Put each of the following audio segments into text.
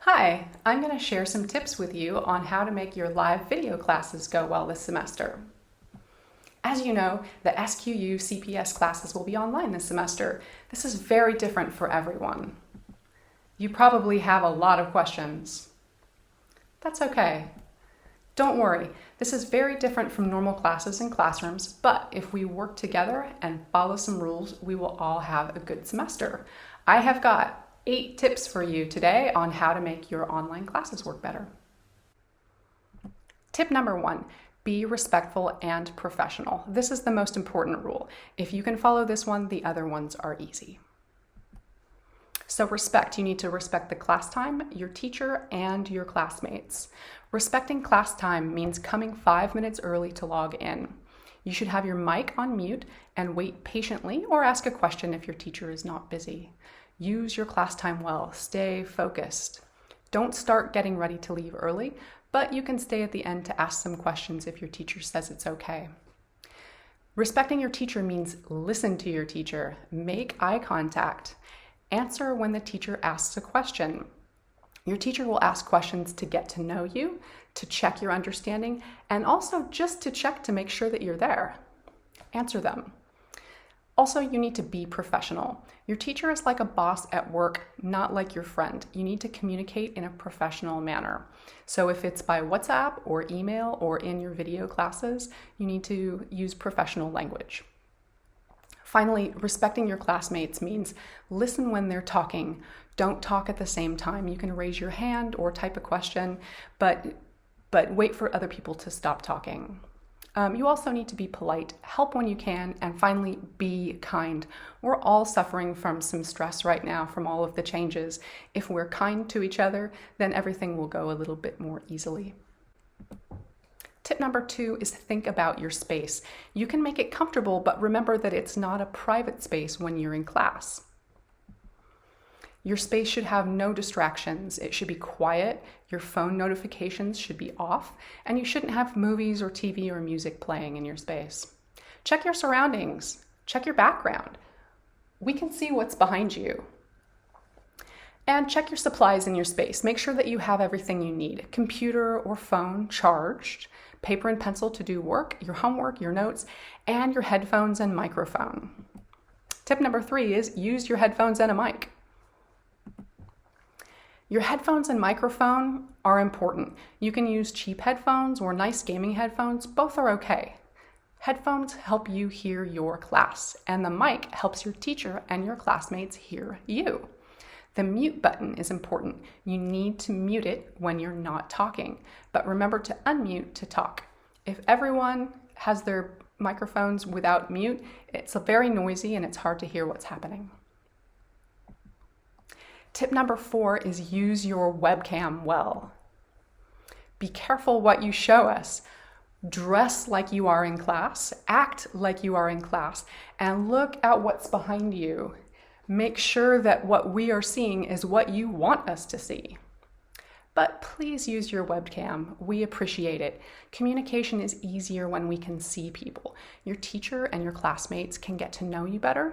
Hi, I'm going to share some tips with you on how to make your live video classes go well this semester. As you know, the SQU CPS classes will be online this semester. This is very different for everyone. You probably have a lot of questions. That's okay. Don't worry, this is very different from normal classes and classrooms, but if we work together and follow some rules, we will all have a good semester. I have got 8 tips for you today on how to make your online classes work better. Tip number 1, be respectful and professional. This is the most important rule. If you can follow this one, the other ones are easy. So respect, you need to respect the class time, your teacher, and your classmates. Respecting class time means coming 5 minutes early to log in. You should have your mic on mute and wait patiently or ask a question if your teacher is not busy. Use your class time well, stay focused. Don't start getting ready to leave early, but you can stay at the end to ask some questions if your teacher says it's okay. Respecting your teacher means listen to your teacher, make eye contact, answer when the teacher asks a question. Your teacher will ask questions to get to know you, to check your understanding, and also just to check to make sure that you're there. Answer them. Also, you need to be professional. Your teacher is like a boss at work, not like your friend. You need to communicate in a professional manner. So if it's by WhatsApp or email or in your video classes, you need to use professional language. Finally, respecting your classmates means listen when they're talking. Don't talk at the same time. You can raise your hand or type a question, but wait for other people to stop talking. You also need to be polite, help when you can, and finally, be kind. We're all suffering from some stress right now from all of the changes. If we're kind to each other, then everything will go a little bit more easily. Tip number 2 is think about your space. You can make it comfortable, but remember that it's not a private space when you're in class. Your space should have no distractions. It should be quiet, your phone notifications should be off, and you shouldn't have movies or TV or music playing in your space. Check your surroundings, check your background. We can see what's behind you. And check your supplies in your space. Make sure that you have everything you need. Computer or phone charged, paper and pencil to do work, your homework, your notes, and your headphones and microphone. Tip number 3 is use your headphones and a mic. Your headphones and microphone are important. You can use cheap headphones or nice gaming headphones. Both are okay. Headphones help you hear your class, and the mic helps your teacher and your classmates hear you. The mute button is important. You need to mute it when you're not talking, but remember to unmute to talk. If everyone has their microphones without mute, it's very noisy and it's hard to hear what's happening. Tip number 4 is use your webcam well. Be careful what you show us. Dress like you are in class, act like you are in class, and look at what's behind you. Make sure that what we are seeing is what you want us to see. But please use your webcam. We appreciate it. Communication is easier when we can see people. Your teacher and your classmates can get to know you better.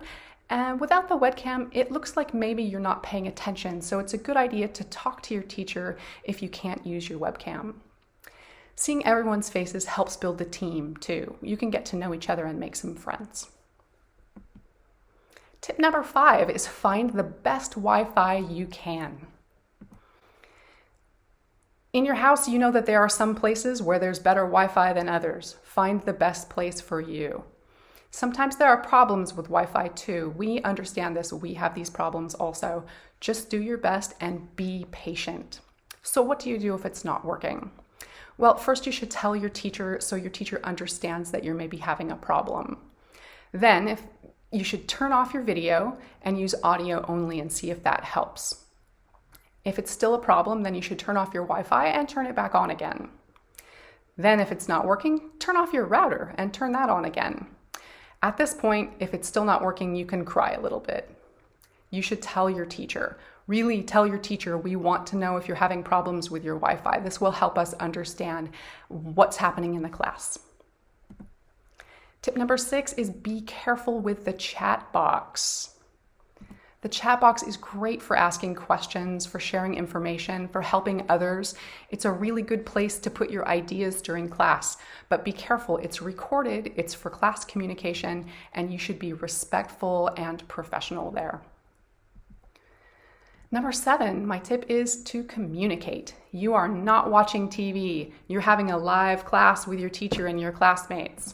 And without the webcam, it looks like maybe you're not paying attention, so it's a good idea to talk to your teacher if you can't use your webcam. Seeing everyone's faces helps build the team, too. You can get to know each other and make some friends. Tip number 5 is find the best Wi-Fi you can. In your house, you know that there are some places where there's better Wi-Fi than others. Find the best place for you. Sometimes there are problems with Wi-Fi too. We understand this. We have these problems also. Just do your best and be patient. So what do you do if it's not working? Well, first you should tell your teacher so your teacher understands that you're maybe having a problem. Then you should turn off your video and use audio only and see if that helps. If it's still a problem, then you should turn off your Wi-Fi and turn it back on again. Then if it's not working, turn off your router and turn that on again. At this point, if it's still not working, you can cry a little bit. You should tell your teacher. Really tell your teacher, we want to know if you're having problems with your Wi-Fi. This will help us understand what's happening in the class. Tip number 6 is be careful with the chat box. The chat box is great for asking questions, for sharing information, for helping others. It's a really good place to put your ideas during class, but be careful, it's recorded, it's for class communication, and you should be respectful and professional there. Number 7, my tip is to communicate. You are not watching TV. You're having a live class with your teacher and your classmates.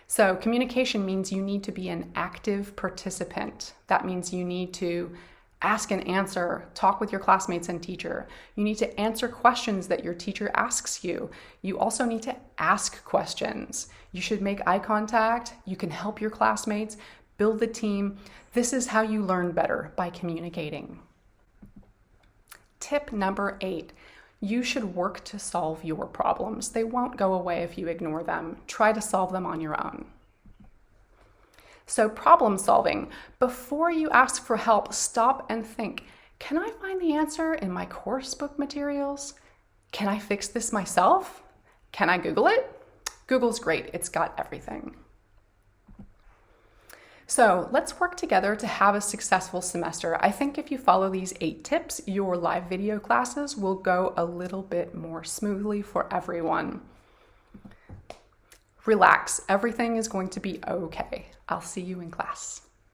So communication means you need to be an active participant. That means you need to ask and answer, talk with your classmates and teacher. You need to answer questions that your teacher asks you. You also need to ask questions. You should make eye contact. You can help your classmates, build the team. This is how you learn better, by communicating. Tip number 8. You should work to solve your problems. They won't go away if you ignore them. Try to solve them on your own. So problem solving. Before you ask for help, stop and think, can I find the answer in my course book materials? Can I fix this myself? Can I Google it? Google's great. It's got everything. So let's work together to have a successful semester. I think if you follow these 8 tips, your live video classes will go a little bit more smoothly for everyone. Relax, everything is going to be okay. I'll see you in class.